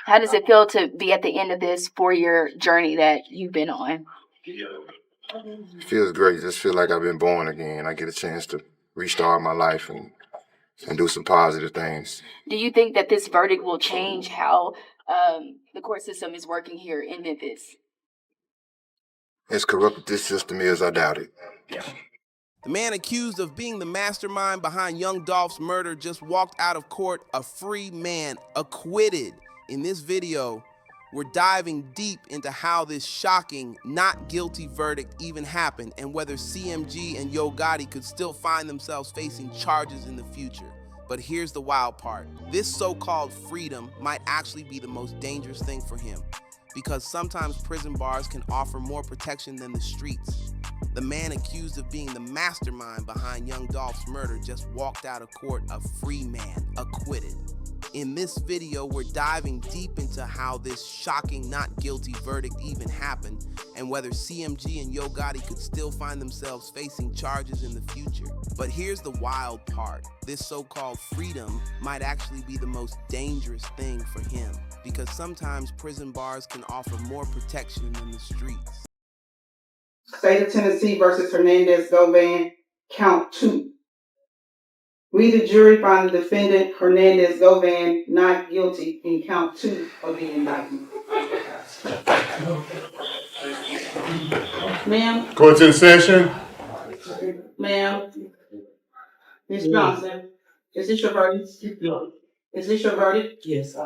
How does it feel to be at the end of this 4-year journey that you've been on? It feels great. Just feel like I've been born again. I get a chance to restart my life and do some positive things. Do you think that this verdict will change how the court system is working here in Memphis? As corrupt as this system is, I doubt it. The man accused of being the mastermind behind Young Dolph's murder just walked out of court a free man, acquitted. In this video, we're diving deep into how this shocking, not guilty verdict even happened and whether CMG and Yo Gotti could still find themselves facing charges in the future. But here's the wild part. This so-called freedom might actually be the most dangerous thing for him, because sometimes prison bars can offer more protection than the streets. The man accused of being the mastermind behind Young Dolph's murder just walked out of court a free man, acquitted. In this video, we're diving deep into how this shocking not guilty verdict even happened and whether CMG and Yo Gotti could still find themselves facing charges in the future. But here's the wild part. This so-called freedom might actually be the most dangerous thing for him, because sometimes prison bars can offer more protection than the streets. State of Tennessee versus Hernandez Govan, count 2. We, the jury, find the defendant, Hernandez Govan, not guilty in count 2 of the indictment. Ma'am? Court's in session. Ma'am? Ms. Johnson, is this your verdict? Is this your verdict? Yes.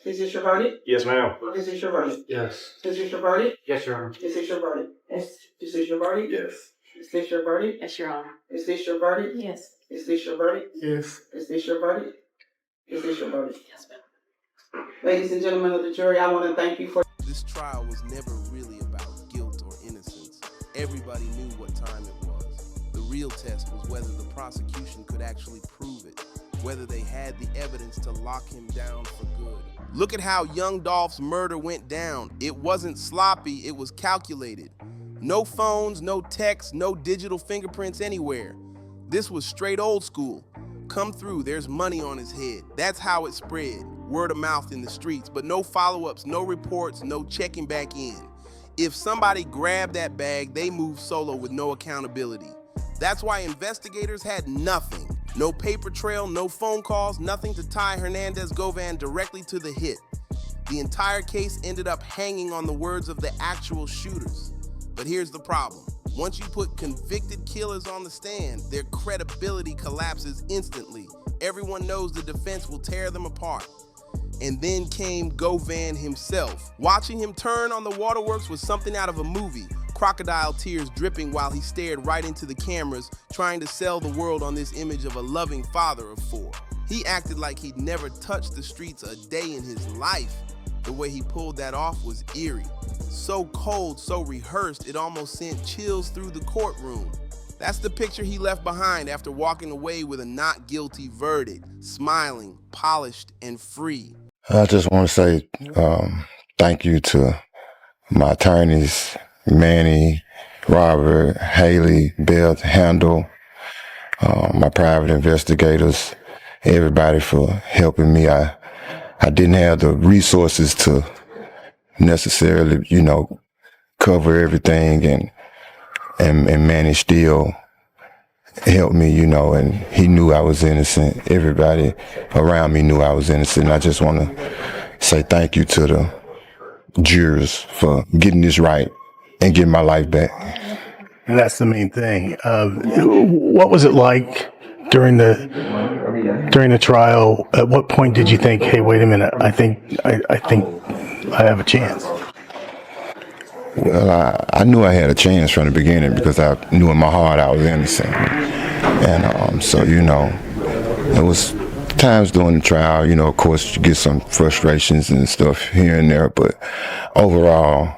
Is this your verdict? Yes, ma'am. Is this your verdict? Yes. Is this your verdict? Yes, Your Honor. Is this your verdict? Yes. Is this your verdict? Yes. Is this your verdict? Yes, Your Honor. Is this your verdict? Yes. Is this your verdict? Yes. Is this your verdict? Is this your verdict? Yes, ma'am. Ladies and gentlemen of the jury, I want to thank you for... This trial was never really about guilt or innocence. Everybody knew what time it was. The real test was whether the prosecution could actually prove it, whether they had the evidence to lock him down for good. Look at how Young Dolph's murder went down. It wasn't sloppy, it was calculated. No phones, no texts, no digital fingerprints anywhere. This was straight old school. Come through, there's money on his head. That's how it spread. Word of mouth in the streets, but no follow-ups, no reports, no checking back in. If somebody grabbed that bag, they moved solo with no accountability. That's why investigators had nothing. No paper trail, no phone calls, nothing to tie Hernandez Govan directly to the hit. The entire case ended up hanging on the words of the actual shooters. But here's the problem. Once you put convicted killers on the stand, their credibility collapses instantly. Everyone knows the defense will tear them apart. And then came Govan himself. Watching him turn on the waterworks was something out of a movie. Crocodile tears dripping while he stared right into the cameras, trying to sell the world on this image of a loving father of 4. He acted like he'd never touched the streets a day in his life. The way he pulled that off was eerie. So cold, so rehearsed, it almost sent chills through the courtroom. That's the picture he left behind after walking away with a not guilty verdict, smiling, polished, and free. I just want to say thank you to my attorneys, Manny, Robert, Haley, Beth, Handel, my private investigators, everybody for helping me. I didn't have the resources to necessarily, cover everything, and Manny still helped me, and he knew I was innocent. Everybody around me knew I was innocent. I just want to say thank you to the jurors for getting this right and getting my life back. And that's the main thing. What was it like during the trial? At what point did you think, hey, wait a minute, I think I have a chance? Well, I knew I had a chance from the beginning because I knew in my heart I was innocent. And so, there was times during the trial, of course, you get some frustrations and stuff here and there, but overall,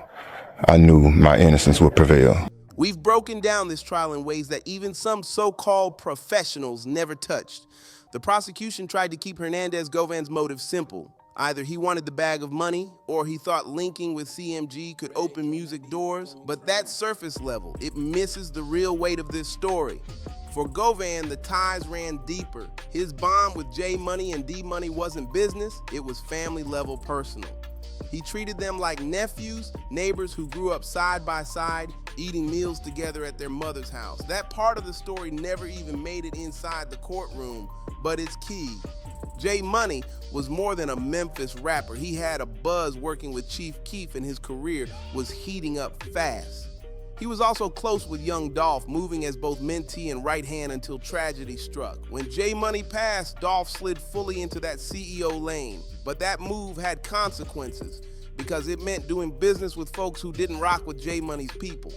I knew my innocence would prevail. We've broken down this trial in ways that even some so-called professionals never touched. The prosecution tried to keep Hernandez Govan's motive simple. Either he wanted the bag of money, or he thought linking with CMG could open music doors, but that's surface level. It misses the real weight of this story. For Govan, the ties ran deeper. His bond with J Money and D Money wasn't business, it was family level personal. He treated them like nephews, neighbors who grew up side by side, eating meals together at their mother's house. That part of the story never even made it inside the courtroom, but it's key. J Money was more than a Memphis rapper. He had a buzz working with Chief Keef, and his career was heating up fast. He was also close with Young Dolph, moving as both mentee and right hand until tragedy struck. When J Money passed, Dolph slid fully into that CEO lane. But that move had consequences because it meant doing business with folks who didn't rock with J Money's people.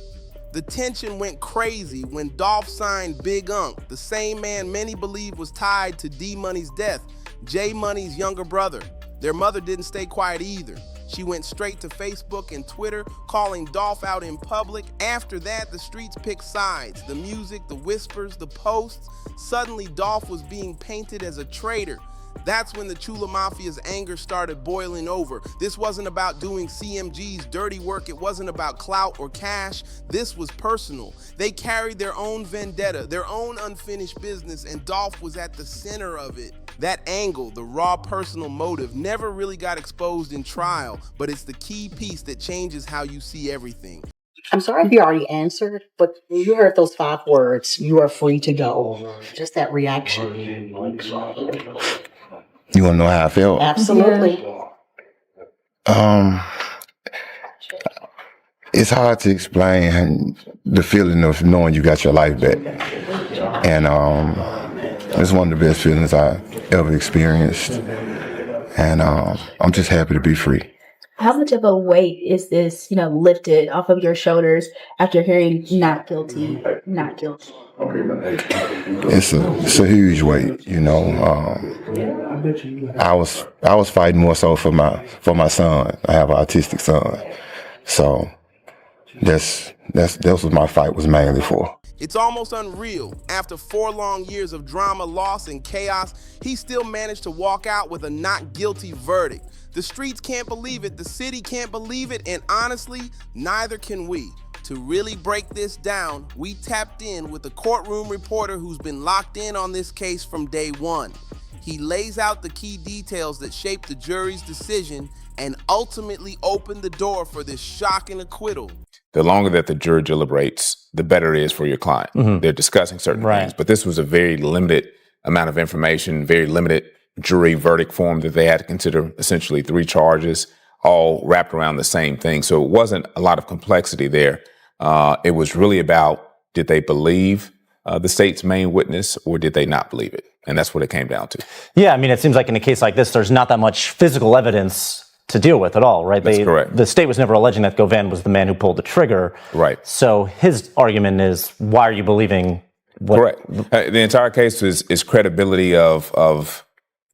The tension went crazy when Dolph signed Big Unk, the same man many believe was tied to D Money's death, J Money's younger brother. Their mother didn't stay quiet either. She went straight to Facebook and Twitter, calling Dolph out in public. After that, the streets picked sides. The music, the whispers, the posts. Suddenly, Dolph was being painted as a traitor. That's when the Chula Mafia's anger started boiling over. This wasn't about doing CMG's dirty work. It wasn't about clout or cash. This was personal. They carried their own vendetta, their own unfinished business, and Dolph was at the center of it. That angle, the raw personal motive, never really got exposed in trial, but it's the key piece that changes how you see everything. I'm sorry if you already answered, but when you heard those 5 words, you are free to go. Just that reaction. You want to know how I felt? Absolutely. It's hard to explain the feeling of knowing you got your life back. And it's one of the best feelings I ever experienced. And I'm just happy to be free. How much of a weight is this, lifted off of your shoulders after hearing not guilty, not guilty? It's a huge weight, I was fighting more so for my son. I have an autistic son, so that's what my fight was mainly for. It's almost unreal. After 4 long years of drama, loss, and chaos, he still managed to walk out with a not guilty verdict. The streets can't believe it, the city can't believe it, and honestly, neither can we. To really break this down, we tapped in with a courtroom reporter who's been locked in on this case from day one. He lays out the key details that shaped the jury's decision and ultimately opened the door for this shocking acquittal. The longer that the jury deliberates, the better it is for your client. Mm-hmm. They're discussing certain things, but this was a very limited amount of information, very limited jury verdict form that they had to consider, essentially 3 charges, all wrapped around the same thing. So it wasn't a lot of complexity there. It was really about, did they believe the state's main witness or did they not believe it? And that's what it came down to. Yeah, I mean, it seems like in a case like this, there's not that much physical evidence to deal with at all, right? That's correct. The state was never alleging that Govan was the man who pulled the trigger. Right. So his argument is, why are you believing what... Correct. The entire case is credibility of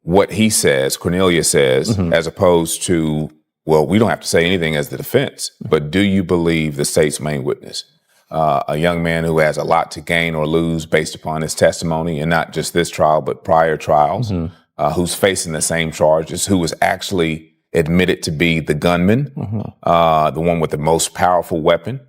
what he says, Cornelia says, mm-hmm. as opposed to, well, we don't have to say anything as the defense, but do you believe the state's main witness? A young man who has a lot to gain or lose based upon his testimony, and not just this trial, but prior trials, mm-hmm. Who's facing the same charges, who was actually admitted to be the gunman, mm-hmm. The one with the most powerful weapon.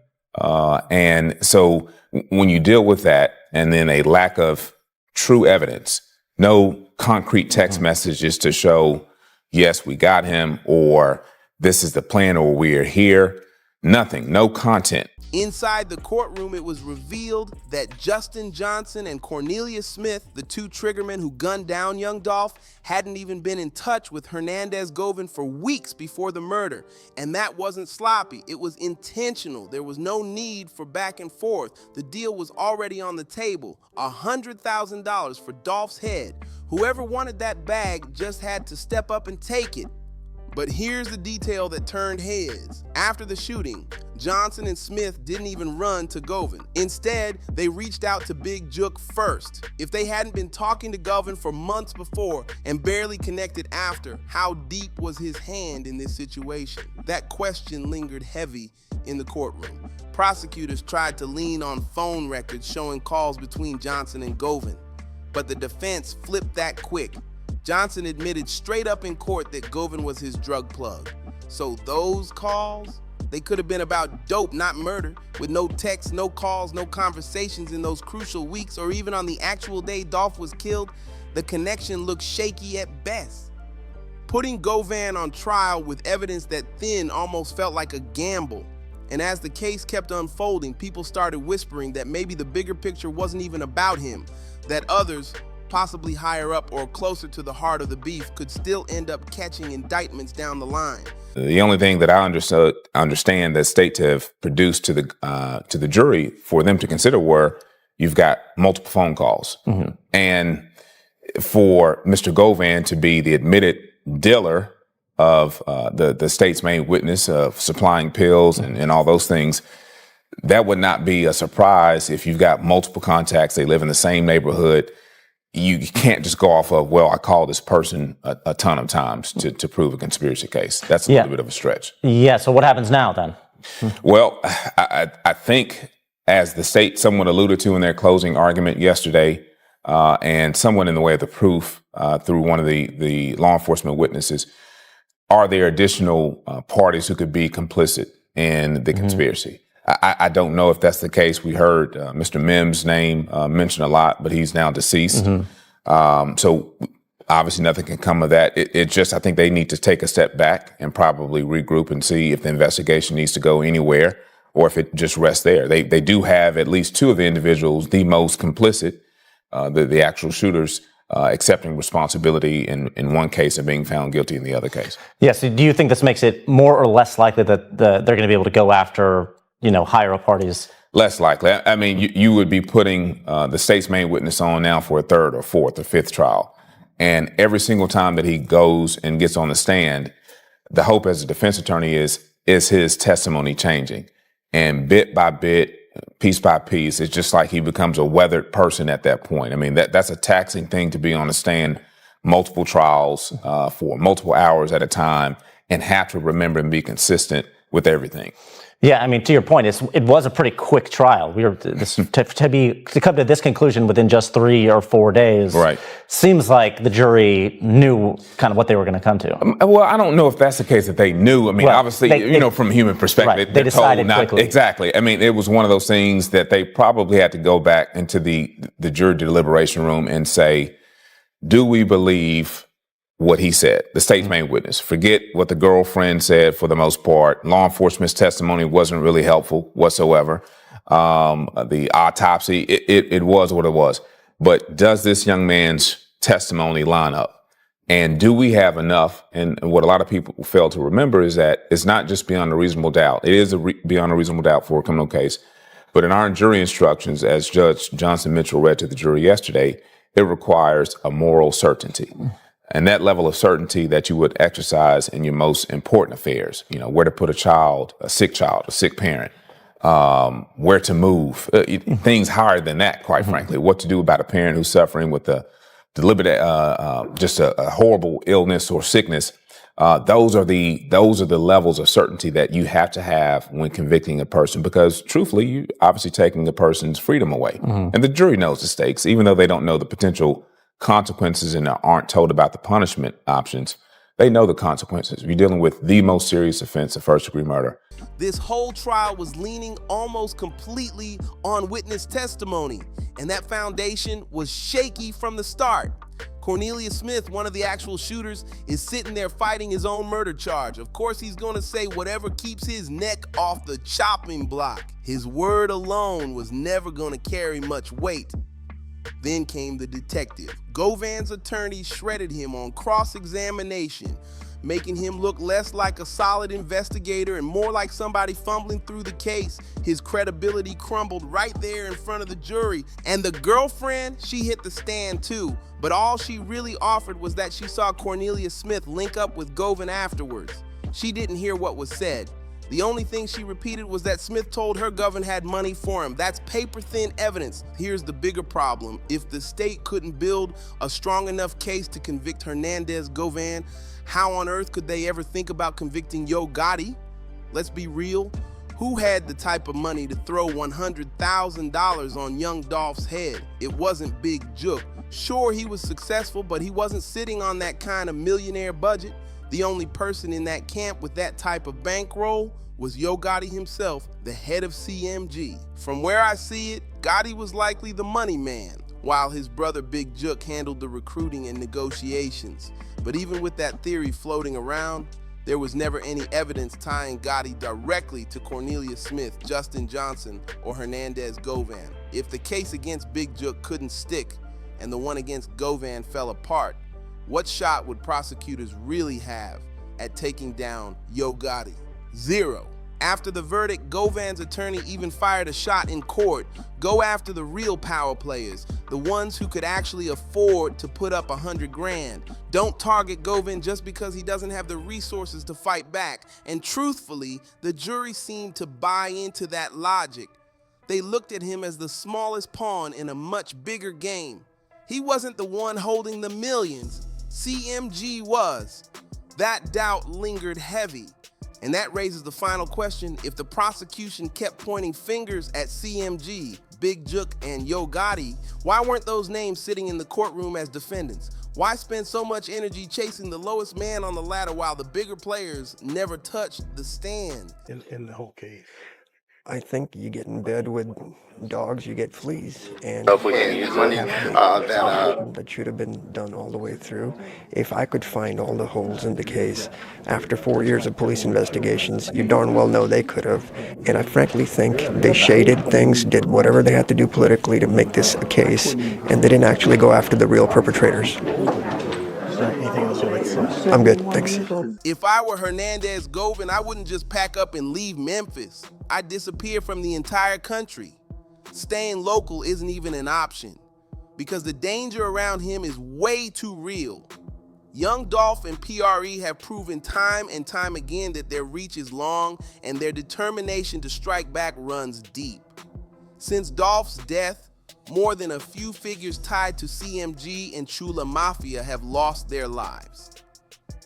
And so when you deal with that, and then a lack of true evidence, no concrete text messages to show, yes, we got him, or this is the plan, or we're here, nothing, no content. Inside the courtroom, it was revealed that Justin Johnson and Cornelius Smith, the 2 triggermen who gunned down Young Dolph, hadn't even been in touch with Hernandez Govan for weeks before the murder. And that wasn't sloppy, it was intentional. There was no need for back and forth. The deal was already on the table, $100,000 for Dolph's head. Whoever wanted that bag just had to step up and take it. But here's the detail that turned heads. After the shooting, Johnson and Smith didn't even run to Govan. Instead, they reached out to Big Jook first. If they hadn't been talking to Govan for months before and barely connected after, how deep was his hand in this situation? That question lingered heavy in the courtroom. Prosecutors tried to lean on phone records showing calls between Johnson and Govan, but the defense flipped that quick. Johnson admitted straight up in court that Govan was his drug plug. So those calls, They could have been about dope, not murder, with no texts, no calls, no conversations in those crucial weeks, or even on the actual day Dolph was killed. The connection looks shaky at best. Putting Govan on trial with evidence that thin almost felt like a gamble. And as the case kept unfolding, people started whispering that maybe the bigger picture wasn't even about him, that others, possibly higher up or closer to the heart of the beef, could still end up catching indictments down the line. The only thing that I understand that state to have produced to the jury for them to consider were you've got multiple phone calls. Mm-hmm. And for Mr. Govan to be the admitted dealer of the state's main witness of supplying pills and all those things, that would not be a surprise if you've got multiple contacts, they live in the same neighborhood. You can't just go off of, well, I called this person a ton of times to prove a conspiracy case. That's a little bit of a stretch. Yeah, so what happens now then? Well, I think, as the state somewhat alluded to in their closing argument yesterday, and somewhat in the way of the proof through one of the law enforcement witnesses, are there additional parties who could be complicit in the conspiracy? I don't know if that's the case. We heard Mr. Mims' name mentioned a lot, but he's now deceased. So obviously nothing can come of that. It just, I think they need to take a step back and probably regroup and see if the investigation needs to go anywhere or if it just rests there. They do have at least two of the individuals, the most complicit, the actual shooters, accepting responsibility in one case and being found guilty in the other case. Yes. So do you think this makes it more or less likely that they're going to be able to go after, higher up parties? Less likely. I mean, you would be putting the state's main witness on now for a third or fourth or fifth trial. And every single time that he goes and gets on the stand, the hope as a defense attorney is his testimony changing? And bit by bit, piece by piece, it's just like he becomes a weathered person at that point. I mean, that's a taxing thing to be on the stand, multiple trials for multiple hours at a time, and have to remember and be consistent with everything. Yeah, I mean, to your point, it was a pretty quick trial. We were to come to this conclusion within just 3 or 4 days. Right. Seems like the jury knew kind of what they were going to come to. Well, I don't know if that's the case that they knew. I mean, obviously, from a human perspective, right. They decided quickly. Exactly. I mean, it was one of those things that they probably had to go back into the jury deliberation room and say, do we believe what he said, the state's main witness? Forget what the girlfriend said for the most part. Law enforcement's testimony wasn't really helpful whatsoever. The autopsy, it was what it was. But does this young man's testimony line up? And do we have enough? And what a lot of people fail to remember is that it's not just beyond a reasonable doubt. It is beyond a reasonable doubt for a criminal case. But in our jury instructions, as Judge Johnson Mitchell read to the jury yesterday, it requires a moral certainty. And that level of certainty that you would exercise in your most important affairs, where to put a sick parent, where to move, things higher than that, quite frankly, what to do about a parent who's suffering with a deliberate, just a horrible illness or sickness. Those are the levels of certainty that you have to have when convicting a person, because truthfully, you obviously taking a person's freedom away. And the jury knows the stakes, even though they don't know the potential consequences and aren't told about the punishment options. They know the consequences. You're dealing with the most serious offense of first-degree murder. This whole trial was leaning almost completely on witness testimony, and that foundation was shaky from the start. Cornelius Smith, one of the actual shooters, is sitting there fighting his own murder charge. Of course, he's going to say whatever keeps his neck off the chopping block. His word alone was never going to carry much weight. Then came the detective. Govan's attorney shredded him on cross-examination, making him look less like a solid investigator and more like somebody fumbling through the case. His credibility crumbled right there in front of the jury. And the girlfriend, she hit the stand too, but all she really offered was that she saw Cornelius Smith link up with Govan afterwards. She didn't hear what was said. The only thing she repeated was that Smith told her Govan had money for him. That's paper-thin evidence. Here's the bigger problem. If the state couldn't build a strong enough case to convict Hernandez Govan, how on earth could they ever think about convicting Yo Gotti? Let's be real. Who had the type of money to throw $100,000 on Young Dolph's head? It wasn't Big Jook. Sure, he was successful, but he wasn't sitting on that kind of millionaire budget. The only person in that camp with that type of bankroll was Yo Gotti himself, the head of CMG. From where I see it, Gotti was likely the money man, while his brother Big Jook handled the recruiting and negotiations. But even with that theory floating around, there was never any evidence tying Gotti directly to Cornelius Smith, Justin Johnson, or Hernandez Govan. If the case against Big Jook couldn't stick and the one against Govan fell apart, what shot would prosecutors really have at taking down Yo Gotti? Zero. After the verdict, Govan's attorney even fired a shot in court. Go after the real power players, the ones who could actually afford to put up $100 grand. Don't target Govan just because he doesn't have the resources to fight back. And truthfully, the jury seemed to buy into that logic. They looked at him as the smallest pawn in a much bigger game. He wasn't the one holding the millions. CMG was. That doubt lingered heavy. And that raises the final question: if the prosecution kept pointing fingers at CMG, Big Jook, and Yo Gotti, why weren't those names sitting in the courtroom as defendants? Why spend so much energy chasing the lowest man on the ladder while the bigger players never touched the stand? In the whole case. I think you get in bed with dogs, you get fleas, and that should have been done all the way through. If I could find all the holes in the case after 4 years of police investigations, you darn well know they could have. And I frankly think they shaded things, did whatever they had to do politically to make this a case, and they didn't actually go after the real perpetrators. Anything else you'd like to say? I'm good, thanks. If I were Hernandez Govan, I wouldn't just pack up and leave Memphis. I'd disappear from the entire country. Staying local isn't even an option because the danger around him is way too real. Young Dolph and PRE have proven time and time again that their reach is long and their determination to strike back runs deep. Since Dolph's death, more than a few figures tied to CMG and Chula Mafia have lost their lives.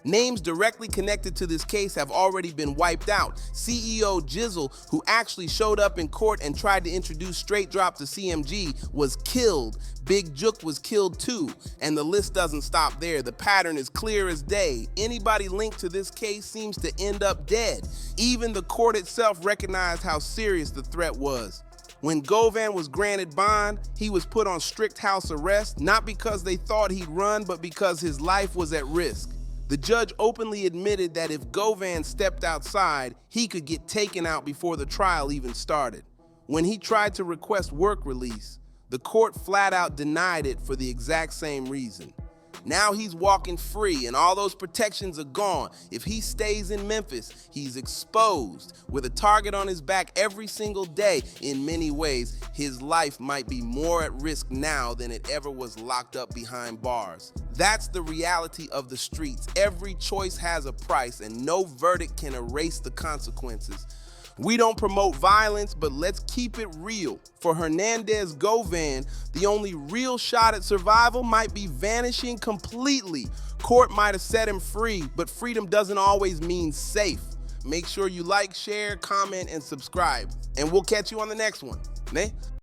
Names directly connected to this case have already been wiped out. CEO Jizzle, who actually showed up in court and tried to introduce straight drop to CMG, was killed. Big Jook was killed too. And the list doesn't stop there. The pattern is clear as day. Anybody linked to this case seems to end up dead. Even the court itself recognized how serious the threat was. When Govan was granted bond, he was put on strict house arrest, not because they thought he'd run, but because his life was at risk. The judge openly admitted that if Govan stepped outside, he could get taken out before the trial even started. When he tried to request work release, the court flat out denied it for the exact same reason. Now he's walking free and all those protections are gone. If he stays in Memphis, he's exposed with a target on his back every single day. In many ways, his life might be more at risk now than it ever was locked up behind bars. That's the reality of the streets. Every choice has a price and no verdict can erase the consequences. We don't promote violence, but let's keep it real. For Hernandez Govan, the only real shot at survival might be vanishing completely. Court might have set him free, but freedom doesn't always mean safe. Make sure you like, share, comment, and subscribe. And we'll catch you on the next one.